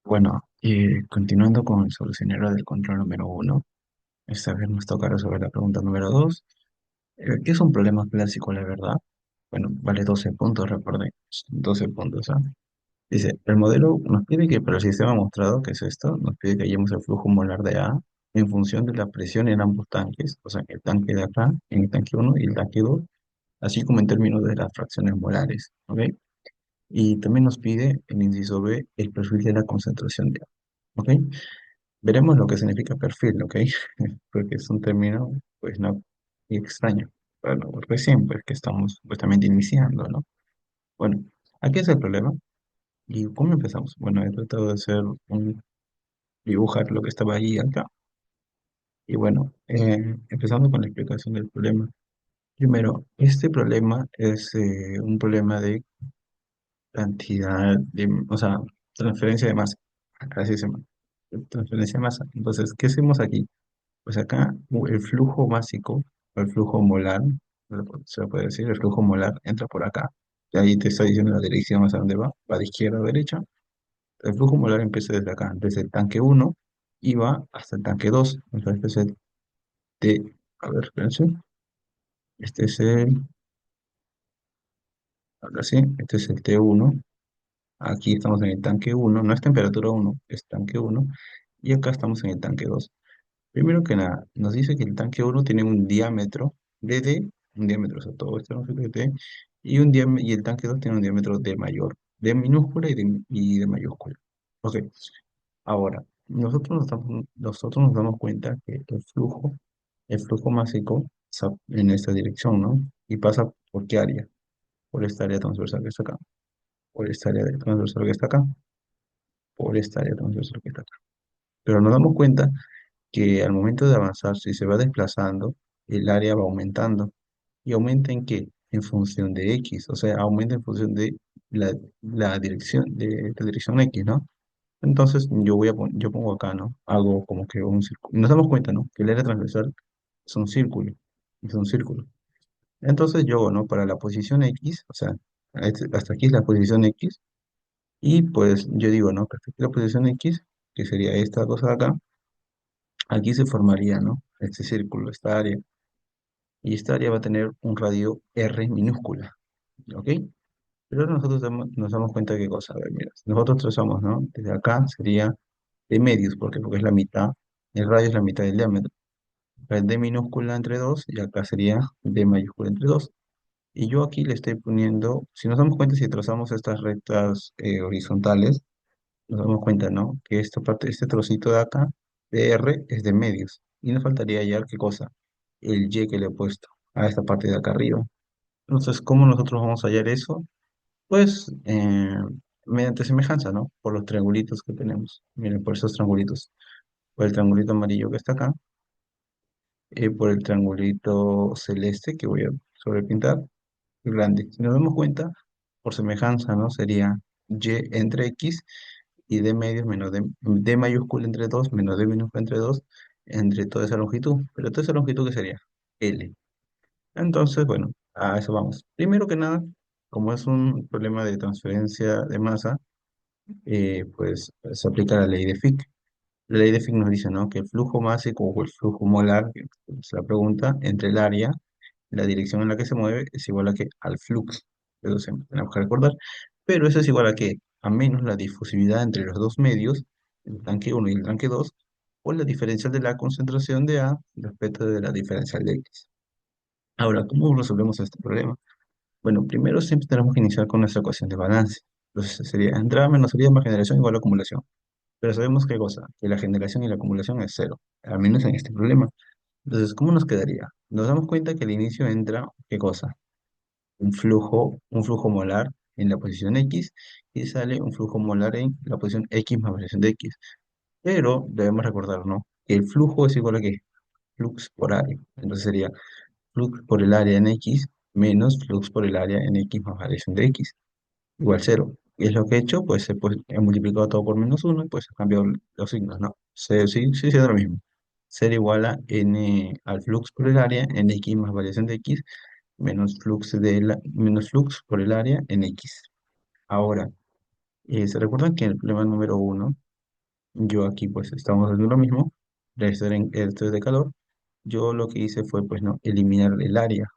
Bueno, y continuando con el solucionario del control número uno, esta vez nos toca resolver la pregunta número dos. ¿Qué es un problema clásico, la verdad? Bueno, vale 12 puntos, recuerden, 12 puntos, ¿ah? Dice, el modelo nos pide que para el sistema mostrado, que es esto, nos pide que hallemos el flujo molar de A en función de la presión en ambos tanques, o sea, en el tanque de acá, en el tanque uno y el tanque 2, así como en términos de las fracciones molares, ¿ok? Y también nos pide, en inciso B, el perfil de la concentración de A, ¿ok? Veremos lo que significa perfil, ¿ok? Porque es un término, pues, no extraño. Bueno, recién, pues, que estamos supuestamente iniciando, ¿no? Bueno, aquí es el problema. ¿Y cómo empezamos? Bueno, he tratado de hacer dibujar lo que estaba ahí acá. Y bueno, empezando con la explicación del problema. Primero, este problema es un problema de cantidad o sea, transferencia de masa. Acá sí se llama. Transferencia de masa. Entonces, ¿qué hacemos aquí? Pues acá el flujo básico, o el flujo molar, se lo puede decir, el flujo molar entra por acá. Y ahí te está diciendo la dirección hacia dónde va, va de izquierda a derecha. El flujo molar empieza desde acá, desde el tanque uno y va hasta el tanque 2. Entonces, este es el T, a ver, espérense. Este es ahora sí, este es el T1. Aquí estamos en el tanque uno, no es temperatura uno, es tanque uno. Y acá estamos en el tanque 2. Primero que nada, nos dice que el tanque uno tiene un diámetro de D, un diámetro, o sea, todo esto longitud de D, y el tanque 2 tiene un diámetro D mayor, D minúscula y D mayúscula. Ok, ahora, nosotros nos damos cuenta que el flujo másico está en esta dirección, ¿no? Y pasa por qué área, por esta área transversal que está acá, por esta área transversal que está acá, por esta área transversal que está acá. Pero nos damos cuenta que al momento de avanzar, si se va desplazando, el área va aumentando. ¿Y aumenta en qué? En función de X, o sea, aumenta en función de la dirección, de la dirección X, ¿no? Entonces, yo pongo acá, ¿no? Hago como que un círculo. Nos damos cuenta, ¿no? Que el área transversal es un círculo, es un círculo. Entonces, yo, ¿no? Para la posición X, o sea, hasta aquí es la posición X, y pues yo digo, ¿no? Que hasta aquí la posición X, que sería esta cosa de acá, aquí se formaría, ¿no? Este círculo, esta área. Y esta área va a tener un radio R minúscula, ¿ok? Pero nos damos cuenta de qué cosa. A ver, mira, si nosotros trazamos, ¿no? Desde acá sería de medios, ¿por qué? Porque es la mitad, el radio es la mitad del diámetro. Acá es D minúscula entre 2 y acá sería D mayúscula entre 2. Y yo aquí le estoy poniendo, si nos damos cuenta, si trazamos estas rectas horizontales, nos damos cuenta, ¿no? Que esta parte, este trocito de acá, de R, es de medios. Y nos faltaría hallar qué cosa, el Y que le he puesto a esta parte de acá arriba. Entonces, ¿cómo nosotros vamos a hallar eso? Pues mediante semejanza, ¿no? Por los triangulitos que tenemos. Miren, por esos triangulitos. Por el triangulito amarillo que está acá, y por el triangulito celeste que voy a sobrepintar, grande. Si nos damos cuenta, por semejanza, ¿no? Sería Y entre X y D medios menos D mayúscula entre 2 menos D minúscula entre 2 entre toda esa longitud. Pero toda esa longitud, ¿qué sería? L. Entonces, bueno, a eso vamos. Primero que nada, como es un problema de transferencia de masa, pues se aplica la ley de Fick. La ley de Fick nos dice, ¿no? Que el flujo másico o el flujo molar, que es la pregunta, entre el área, la dirección en la que se mueve, es igual a que al flux. Eso siempre tenemos que recordar. Pero eso es igual a que a menos la difusividad entre los dos medios, el tanque uno y el tanque 2 o la diferencial de la concentración de A respecto de la diferencial de X. Ahora, ¿cómo resolvemos este problema? Bueno, primero siempre tenemos que iniciar con nuestra ecuación de balance. Entonces sería entrada menos salida más generación igual a acumulación. Pero sabemos qué cosa, que la generación y la acumulación es cero, al menos en este problema. Entonces, ¿cómo nos quedaría? Nos damos cuenta que al inicio entra, ¿qué cosa? Un flujo molar en la posición X y sale un flujo molar en la posición X más variación de X. Pero debemos recordar, ¿no? Que el flujo es igual a qué? Flux por área. Entonces sería flux por el área en X menos flux por el área en X más variación de X, igual cero. Y es lo que he hecho, pues he multiplicado todo por menos uno y pues he cambiado los signos, ¿no? Sí, sí, sí, es lo mismo. Ser igual a n al flux por el área en X más variación de X menos flux por el área en X. Ahora, ¿se recuerdan que en el problema número uno Yo aquí pues estamos haciendo lo mismo, esto es de calor. Yo lo que hice fue pues no, eliminar el área.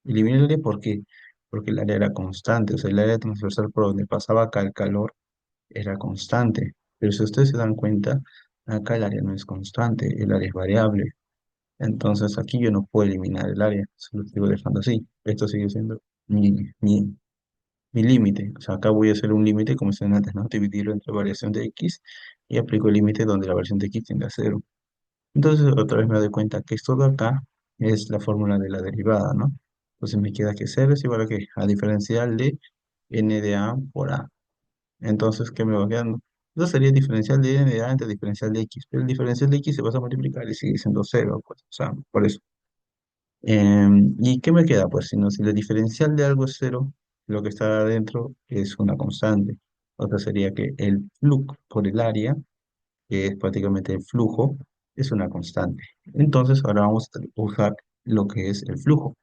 Eliminar el área ¿por qué? Porque el área era constante, o sea, el área transversal por donde pasaba acá el calor era constante. Pero si ustedes se dan cuenta, acá el área no es constante, el área es variable. Entonces aquí yo no puedo eliminar el área, solo sigo dejando así. Esto sigue siendo mi, mi, mi límite. O sea, acá voy a hacer un límite, como decían antes, ¿no? Dividirlo entre variación de x y aplico el límite donde la variación de x tiende a cero. Entonces otra vez me doy cuenta que esto de acá es la fórmula de la derivada, ¿no? Entonces me queda que cero es igual a que a diferencial de n de a por a. Entonces, ¿qué me va quedando? Eso sería el diferencial de n de a entre diferencial de x, pero el diferencial de x se va a multiplicar y sigue siendo cero, pues, o sea, por eso. ¿Y qué me queda? Pues si la diferencial de algo es cero, lo que está adentro es una constante. O sea, sería que el flux por el área, que es prácticamente el flujo, es una constante. Entonces, ahora vamos a usar lo que es el flujo.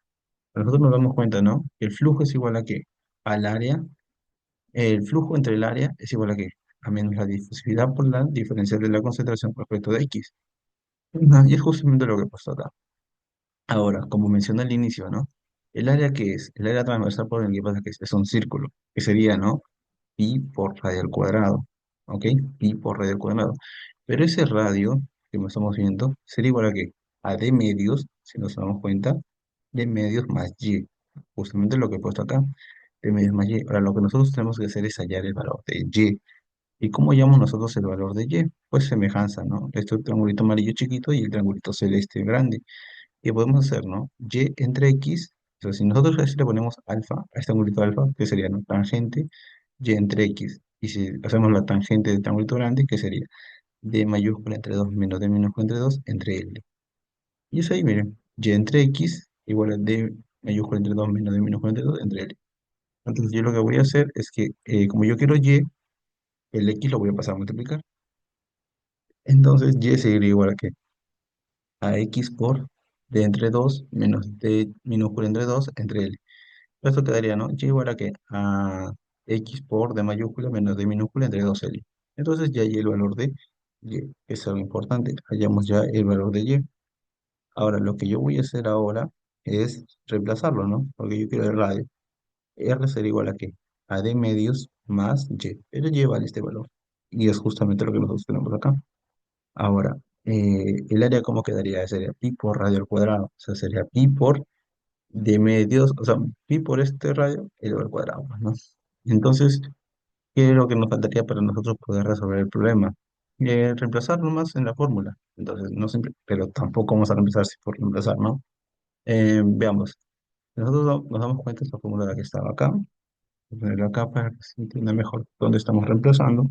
Nosotros nos damos cuenta, ¿no? Que el flujo es igual a qué? Al área. El flujo entre el área es igual a qué? A menos la difusividad por la diferencial de la concentración respecto de x. Y es justamente lo que pasó acá. Ahora, como mencioné al inicio, ¿no? El área que es, el área transversal por el que pasa que es un círculo, que sería, ¿no? Pi por radio al cuadrado, ¿ok? Pi por radio al cuadrado. Pero ese radio que me estamos viendo sería igual a qué? A d medios, si nos damos cuenta, d medios más y. Justamente lo que he puesto acá, d medios más y. Ahora, lo que nosotros tenemos que hacer es hallar el valor de y. ¿Y cómo llamamos nosotros el valor de y? Pues semejanza, ¿no? Este triangulito amarillo chiquito y el triangulito celeste grande. ¿Qué podemos hacer, no? Y entre x, o sea, si nosotros a eso le ponemos alfa, a este angulito alfa, que sería, ¿no? Tangente, y entre x. Y si hacemos la tangente del triangulito grande, que sería d mayúscula entre 2 menos d minúscula entre 2 entre l. Y eso ahí, miren, y entre x igual a d mayúscula entre 2 menos d minúscula entre 2 entre l. Entonces yo lo que voy a hacer es que, como yo quiero y, el x lo voy a pasar a multiplicar. Entonces y sería igual a qué? A x por d entre 2 menos d minúscula entre 2 entre l. Esto quedaría, ¿no? Y igual a que a x por d mayúscula menos d minúscula entre 2L. Entonces ya hay el valor de y, que es algo importante. Hallamos ya el valor de y. Ahora, lo que yo voy a hacer ahora es reemplazarlo, ¿no? Porque yo quiero el radio. R será igual a qué? A d medios más y. Pero y vale este valor. Y es justamente lo que nosotros tenemos acá. Ahora, el área, ¿cómo quedaría? Sería pi por radio al cuadrado. O sea, sería pi por de medios, o sea, pi por este radio elevado al cuadrado, pues, ¿no? Entonces, ¿qué es lo que nos faltaría para nosotros poder resolver el problema? Reemplazar nomás en la fórmula. Entonces, no siempre, pero tampoco vamos a reemplazar si por reemplazar, ¿no? Veamos. Nosotros nos damos cuenta de esta fórmula que estaba acá. Voy a ponerla acá para que se entienda mejor dónde estamos reemplazando.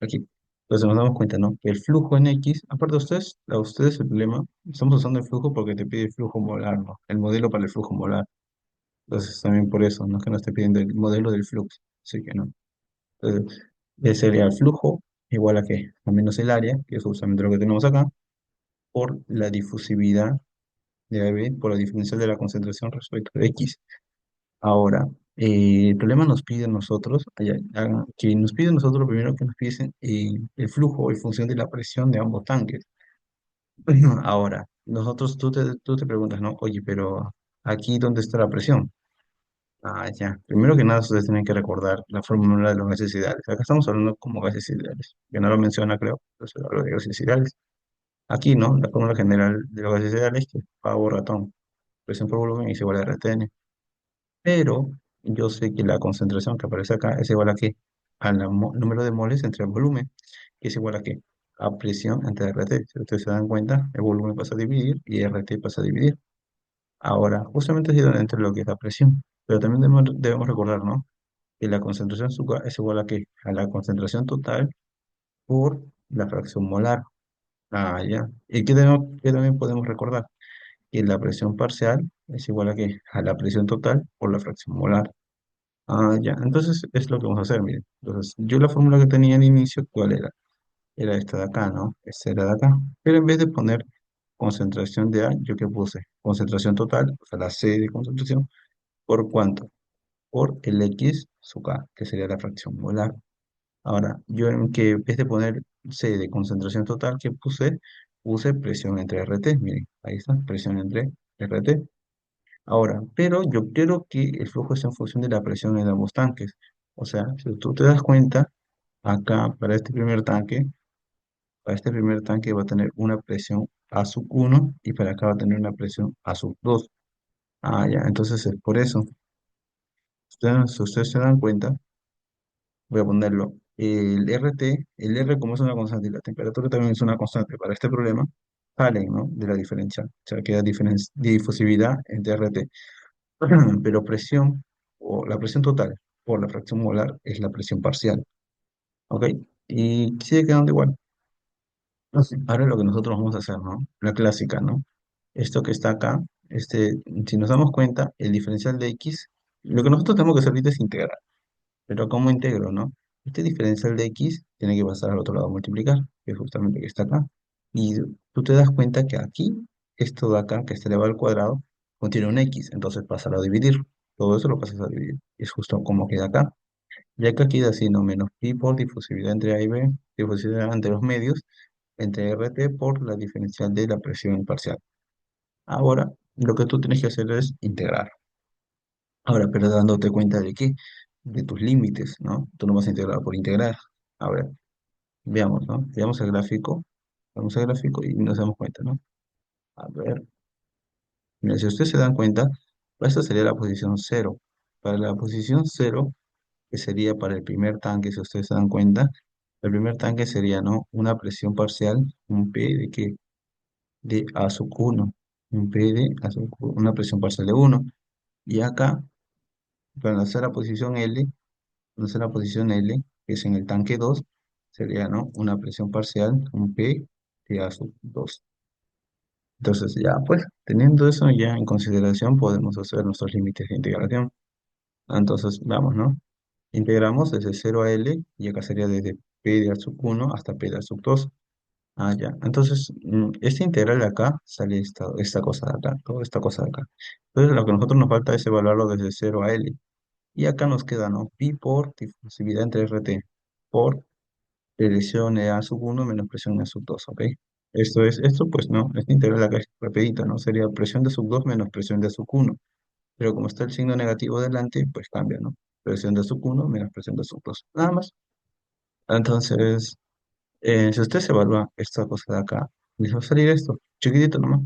Aquí. Entonces nos damos cuenta, ¿no? Que el flujo en X, aparte de ustedes, a ustedes el problema, estamos usando el flujo porque te pide el flujo molar, ¿no? El modelo para el flujo molar. Entonces también por eso, no es que nos esté pidiendo el modelo del flujo, así que no. Entonces, sería el flujo igual a qué, a menos el área, que es justamente lo que tenemos acá, por la difusividad de AB, por la diferencial de la concentración respecto de X. Ahora, el problema nos pide a nosotros, que nos pide a nosotros primero que nos piden el flujo en función de la presión de ambos tanques. Ahora, tú te preguntas, ¿no? Oye, pero aquí, ¿dónde está la presión? Ah, ya. Primero que nada, ustedes tienen que recordar la fórmula de los gases ideales. Acá estamos hablando como gases ideales, que no lo menciona, creo, pero se habla de gases ideales. Aquí, ¿no? La fórmula general de los gases ideales, que es Pavo ratón, presión por volumen es igual a RTN. Pero yo sé que la concentración que aparece acá es igual a qué? Al número de moles entre el volumen, que es igual a qué? A presión entre RT. Si ustedes se dan cuenta, el volumen pasa a dividir y RT pasa a dividir. Ahora, justamente ha sido entre lo que es la presión. Pero también debemos recordar, ¿no? Que la concentración azúcar es igual a qué? A la concentración total por la fracción molar. Ah, ya. ¿Y qué también podemos recordar? Que la presión parcial es igual a qué? A la presión total por la fracción molar. Ah, ya. Entonces es lo que vamos a hacer, miren. Entonces, yo la fórmula que tenía al inicio, ¿cuál era? Era esta de acá, ¿no? Esta era de acá. Pero en vez de poner concentración de A, ¿yo qué puse? Concentración total, o sea, la C de concentración, ¿por cuánto? Por el X sub K, que sería la fracción molar. Ahora, yo en que en vez de poner C de concentración total que puse presión entre RT. Miren, ahí está, presión entre RT. Ahora, pero yo quiero que el flujo esté en función de la presión en ambos tanques. O sea, si tú te das cuenta, acá para este primer tanque va a tener una presión A sub 1 y para acá va a tener una presión A sub 2. Ah, ya, entonces es por eso. Si ustedes se dan cuenta, voy a ponerlo. El RT, el R como es una constante y la temperatura también es una constante para este problema, salen, ¿no? De la diferencia. O sea, queda difusividad entre RT. Pero presión, o la presión total por la fracción molar es la presión parcial. ¿Ok? Y sigue quedando igual. Ahora lo que nosotros vamos a hacer, ¿no? La clásica, ¿no? Esto que está acá, si nos damos cuenta, el diferencial de X, lo que nosotros tenemos que hacer ahorita es integrar. Pero ¿cómo integro, no? Este diferencial de X tiene que pasar al otro lado a multiplicar, que es justamente lo que está acá. Y tú te das cuenta que aquí, esto de acá, que está elevado al cuadrado, contiene un X, entonces pásalo a dividir. Todo eso lo pasas a dividir. Es justo como queda acá. Ya que aquí da así, no menos pi por difusividad entre A y B, difusividad entre los medios, entre RT por la diferencial de la presión parcial. Ahora, lo que tú tienes que hacer es integrar. Ahora, pero dándote cuenta de qué, de tus límites, ¿no? Tú no vas a integrar por integrar. Ahora, veamos, ¿no? Veamos el gráfico y nos damos cuenta, ¿no? A ver, mira, si ustedes se dan cuenta, esta sería la posición cero. Para la posición cero, que sería para el primer tanque, si ustedes se dan cuenta, el primer tanque sería, ¿no? Una presión parcial, un P de qué, de A sub 1, un P de A sub 1, una presión parcial de 1. Y acá, para hacer la posición L, entonces la posición L, que es en el tanque 2 sería, ¿no? Una presión parcial, un P de A sub 2. Entonces ya, pues, teniendo eso ya en consideración, podemos hacer nuestros límites de integración. Entonces, vamos, ¿no? Integramos desde 0 a L, y acá sería desde P de A sub 1 hasta P de A sub 2. Ah, ya. Entonces, este integral de acá sale esta cosa de acá, toda esta cosa de acá. Entonces, lo que a nosotros nos falta es evaluarlo desde 0 a L. Y acá nos queda, ¿no? Pi por difusividad entre RT por presión E A sub 1 menos presión E sub 2, ¿ok? Esto pues no, esta integral acá es rapidita, ¿no? Sería presión de sub 2 menos presión de sub 1. Pero como está el signo negativo delante, pues cambia, ¿no? Presión de sub 1 menos presión de sub 2. Nada más. Entonces, si usted se evalúa esta cosa de acá, les va a salir esto, chiquitito nomás.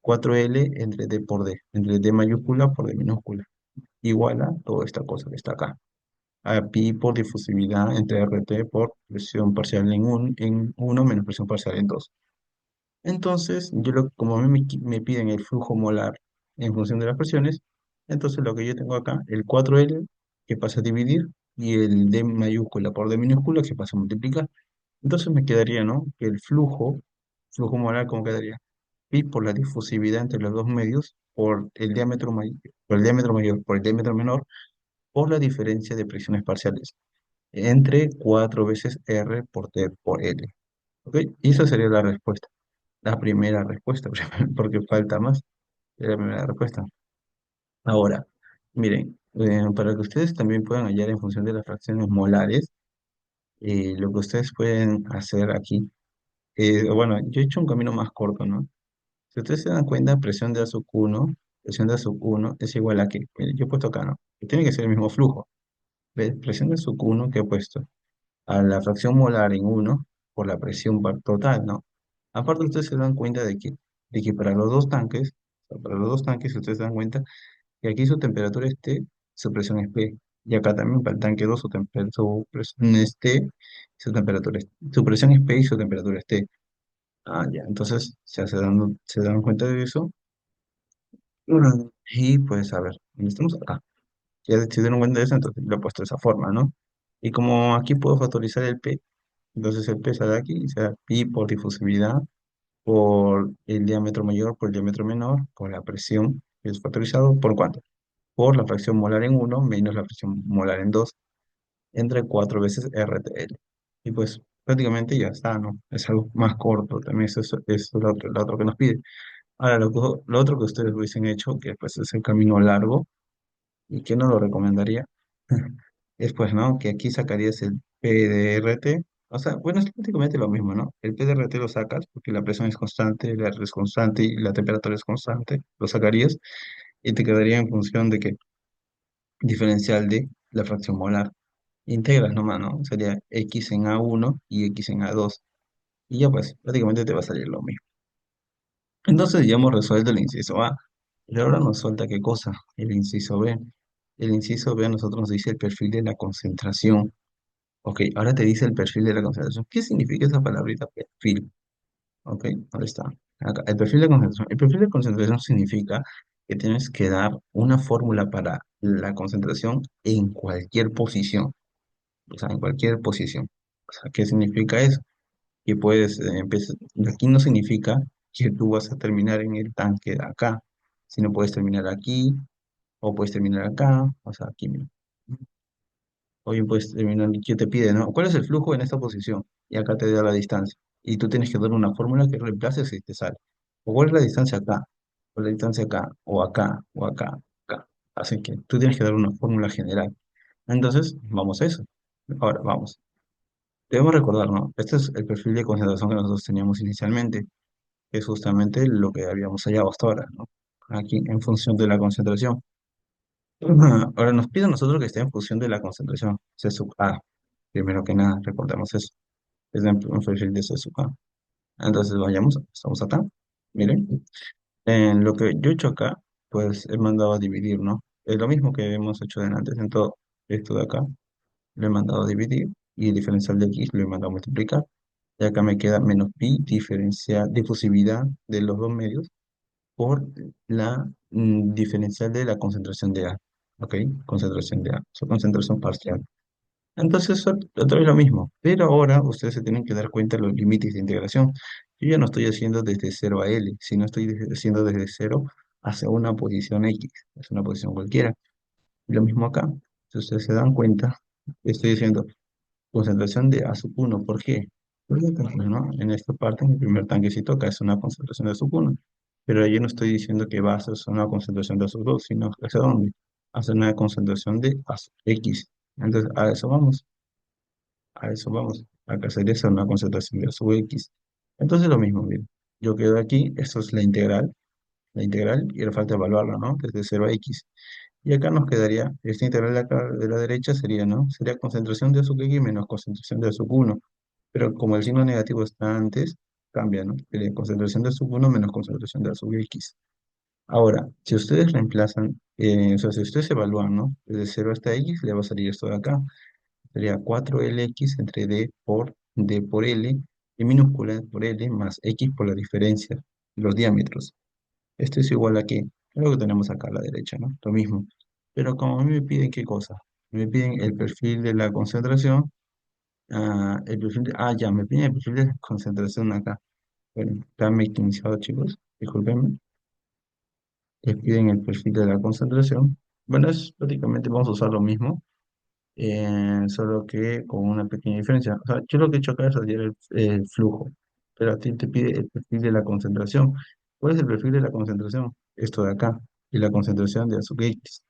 4L entre D por D, entre D mayúscula por D minúscula, igual a toda esta cosa que está acá. A pi por difusividad entre RT por presión parcial en uno menos presión parcial en 2. Entonces, como a mí me piden el flujo molar en función de las presiones, entonces lo que yo tengo acá, el 4L que pasa a dividir y el D mayúscula por D minúscula que pasa a multiplicar. Entonces me quedaría, ¿no? Que el flujo molar, ¿cómo quedaría? Pi por la difusividad entre los dos medios por el diámetro mayor, por el diámetro menor, por la diferencia de presiones parciales entre 4 veces R por T por L. ¿Ok? Y esa sería la respuesta. La primera respuesta, porque falta más de la primera respuesta. Ahora, miren, para que ustedes también puedan hallar en función de las fracciones molares, lo que ustedes pueden hacer aquí, bueno, yo he hecho un camino más corto, ¿no? Si ustedes se dan cuenta, presión de A sub 1 es igual a que, mire, yo he puesto acá, ¿no? Que tiene que ser el mismo flujo. ¿Ves? Presión de sub 1 que he puesto a la fracción molar en uno por la presión total, ¿no? Aparte, ustedes se dan cuenta de que para los dos tanques, o sea, para los dos tanques, ustedes se dan cuenta que aquí su temperatura es T, su presión es P. Y acá también para el tanque 2 su presión es T, su presión es P y su temperatura es T. Ah, ya, entonces ya se dan cuenta de eso. Y pues, a ver, estamos acá. Ya se dieron cuenta de eso, entonces lo he puesto de esa forma, ¿no? Y como aquí puedo factorizar el P, entonces el P sale de aquí, será pi por difusividad, por el diámetro mayor, por el diámetro menor, por la presión, que es factorizado, ¿por cuánto? Por la fracción molar en uno menos la fracción molar en 2 entre 4 veces RTL. Y pues prácticamente ya está, ¿no? Es algo más corto, también eso es lo otro que nos pide. Ahora, lo otro que ustedes hubiesen hecho, que pues es el camino largo y que no lo recomendaría, es pues, ¿no? Que aquí sacarías el PDRT. O sea, bueno, es prácticamente lo mismo, ¿no? El PDRT lo sacas porque la presión es constante, el R es constante y la temperatura es constante. Lo sacarías y te quedaría en función de que diferencial de la fracción molar. Integras nomás, ¿no? Sería X en A1 y X en A2. Y ya pues, prácticamente te va a salir lo mismo. Entonces ya hemos resuelto el inciso A. Y ahora nos falta qué cosa, el inciso B. El inciso B a nosotros nos dice el perfil de la concentración. Ok, ahora te dice el perfil de la concentración. ¿Qué significa esa palabrita perfil? Ok, ahí está. Acá, el perfil de concentración. El perfil de concentración significa que tienes que dar una fórmula para la concentración en cualquier posición. O sea, en cualquier posición. O sea, ¿qué significa eso? Que puedes empezar. Aquí no significa que tú vas a terminar en el tanque de acá, sino puedes terminar aquí o puedes terminar acá, o sea, aquí mismo. O bien puedes terminar, que te pide, ¿no? ¿Cuál es el flujo en esta posición? Y acá te da la distancia. Y tú tienes que dar una fórmula que reemplace si te sale. O cuál es la distancia acá, o la distancia acá, o acá, o acá, acá. Así que tú tienes que dar una fórmula general. Entonces, vamos a eso. Ahora, vamos. Debemos recordar, ¿no? Este es el perfil de concentración que nosotros teníamos inicialmente, que es justamente lo que habíamos hallado hasta ahora, ¿no? Aquí, en función de la concentración. Ahora nos pide a nosotros que esté en función de la concentración, C sub A. Primero que nada, recordemos eso. Es un perfil de C sub A. Entonces, vayamos, estamos acá. Miren, en lo que yo he hecho acá, pues he mandado a dividir, ¿no? Es lo mismo que hemos hecho antes en todo esto de acá. Lo he mandado a dividir y el diferencial de X lo he mandado a multiplicar. Y acá me queda menos pi diferencial, difusividad de los dos medios por la diferencial de la concentración de A. ¿Ok? Concentración de A. Su concentración parcial. Entonces, otra vez lo mismo. Pero ahora ustedes se tienen que dar cuenta de los límites de integración. Yo ya no estoy haciendo desde cero a L, sino estoy haciendo desde cero hacia una posición X. Es una posición cualquiera. Y lo mismo acá. Si ustedes se dan cuenta, estoy diciendo concentración de a sub 1. ¿Por qué? Porque acá, pues, ¿no? En esta parte, en el primer tanquecito, acá es una concentración de a sub 1. Pero yo no estoy diciendo que va a ser una concentración de a sub 2, sino hacia dónde. Hacia una concentración de a sub X. Entonces, a eso vamos. A eso vamos. Acá sería esa una concentración de a sub X. Entonces, lo mismo, miren. Yo quedo aquí, esto es la integral, y ahora falta evaluarla, ¿no? Desde cero a X. Y acá nos quedaría, esta integral de acá de la derecha sería, ¿no? Sería concentración de azúcar X menos concentración de azúcar 1. Pero como el signo negativo está antes, cambia, ¿no? Sería concentración de azúcar 1 menos concentración de azúcar X. Ahora, si ustedes reemplazan, o sea, si ustedes evalúan, ¿no? Desde cero hasta X, le va a salir esto de acá. Sería 4LX entre D por L, y minúscula por L más X por la diferencia, los diámetros. Esto es igual a qué, es lo que tenemos acá a la derecha, ¿no? Lo mismo. Pero como a mí me piden qué cosa, me piden el perfil de la concentración, ya, me piden el perfil de concentración acá. Bueno, está iniciado, chicos, discúlpenme. Les piden el perfil de la concentración. Bueno, es prácticamente, vamos a usar lo mismo, solo que con una pequeña diferencia. O sea, yo lo que he hecho acá es hallar el flujo, pero a ti te pide el perfil de la concentración. ¿Cuál es el perfil de la concentración? Esto de acá, y la concentración de azúcar X.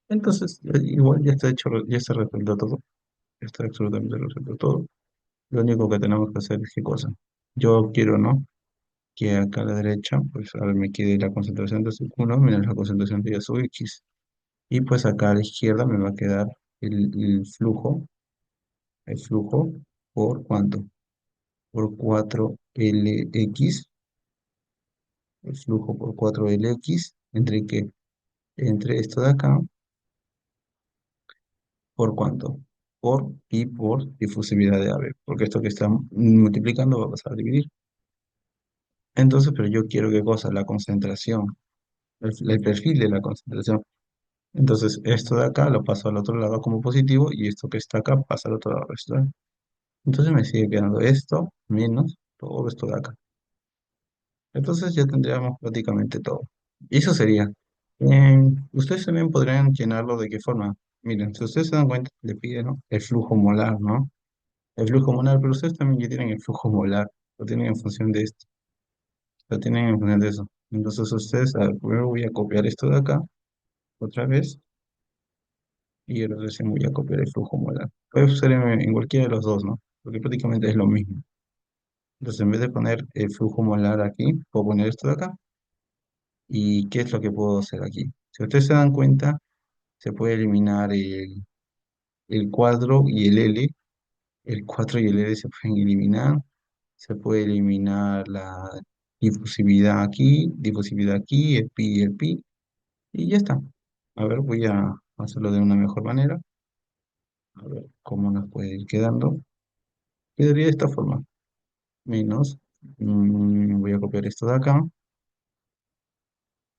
Entonces, igual ya está hecho, ya se resuelto todo, ya está absolutamente resuelto todo. Lo único que tenemos que hacer es qué cosa. Yo quiero, ¿no? Que acá a la derecha, pues ahora me quede la concentración de azúcar 1 menos la concentración de azúcar X. Y pues acá a la izquierda me va a quedar el flujo por ¿cuánto? Por 4LX, el flujo por 4LX, ¿entre qué? Entre esto de acá, ¿por cuánto? Por pi por difusividad de AB, porque esto que está multiplicando va a pasar a dividir. Entonces, pero yo quiero qué cosa, la concentración, el perfil de la concentración. Entonces, esto de acá lo paso al otro lado como positivo y esto que está acá pasa al otro lado. ¿Esto? Entonces me sigue quedando esto menos todo esto de acá. Entonces ya tendríamos prácticamente todo. Y eso sería. Ustedes también podrían llenarlo de qué forma. Miren, si ustedes se dan cuenta, le piden, ¿no? El flujo molar, ¿no? El flujo molar, pero ustedes también ya tienen el flujo molar. Lo tienen en función de esto. Lo tienen en función de eso. Entonces ustedes, a ver, primero voy a copiar esto de acá, otra vez, y ahora recién voy a copiar el flujo molar. puede ser en cualquiera de los dos, ¿no? Porque prácticamente es lo mismo. Entonces, en vez de poner el flujo molar aquí, puedo poner esto de acá. ¿Y qué es lo que puedo hacer aquí? Si ustedes se dan cuenta, se puede eliminar el cuadro y el L. El 4 y el L se pueden eliminar. Se puede eliminar la difusividad aquí, el pi y el pi. Y ya está. A ver, voy a hacerlo de una mejor manera. A ver cómo nos puede ir quedando. Quedaría de esta forma. Menos. Voy a copiar esto de acá.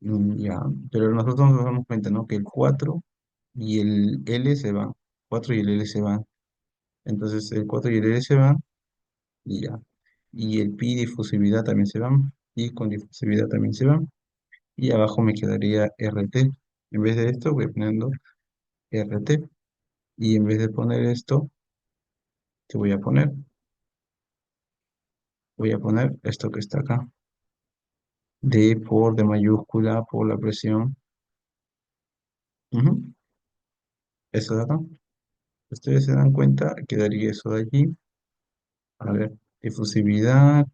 Ya. Pero nosotros nos damos cuenta, ¿no? Que el 4 y el L se van. 4 y el L se van. Entonces el 4 y el L se van y ya. Y el pi difusividad también se van. Y con difusividad también se van. Y abajo me quedaría RT. En vez de esto voy poniendo RT. Y en vez de poner esto, ¿qué voy a poner? Voy a poner esto que está acá. D por D mayúscula por la presión. Ujú, eso de acá. Ustedes se dan cuenta, quedaría eso de allí. A ver, difusividad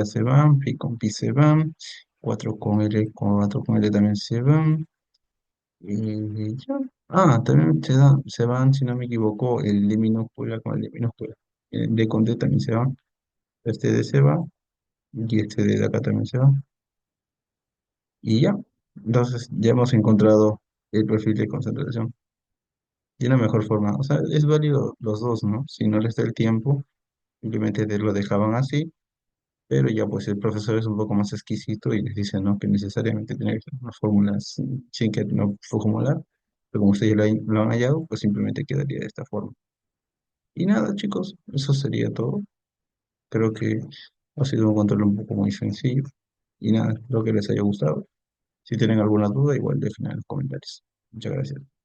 se van, pi con pi se van, 4 con L también se van. Y ya. Ah, también se van, si no me equivoco, el D minúscula con el D minúscula. El D con D también se van. Este D se va y este D de acá también se va. Y ya. Entonces ya hemos encontrado el perfil de concentración. De una mejor forma. O sea, es válido los dos, ¿no? Si no les da el tiempo, simplemente lo dejaban así, pero ya pues el profesor es un poco más exquisito y les dice, no, que necesariamente tiene que ser una fórmula sin que no formular, pero como ustedes lo han hallado, pues simplemente quedaría de esta forma. Y nada, chicos, eso sería todo. Creo que ha sido un control un poco muy sencillo. Y nada, espero que les haya gustado. Si tienen alguna duda, igual dejen en los comentarios. Muchas gracias.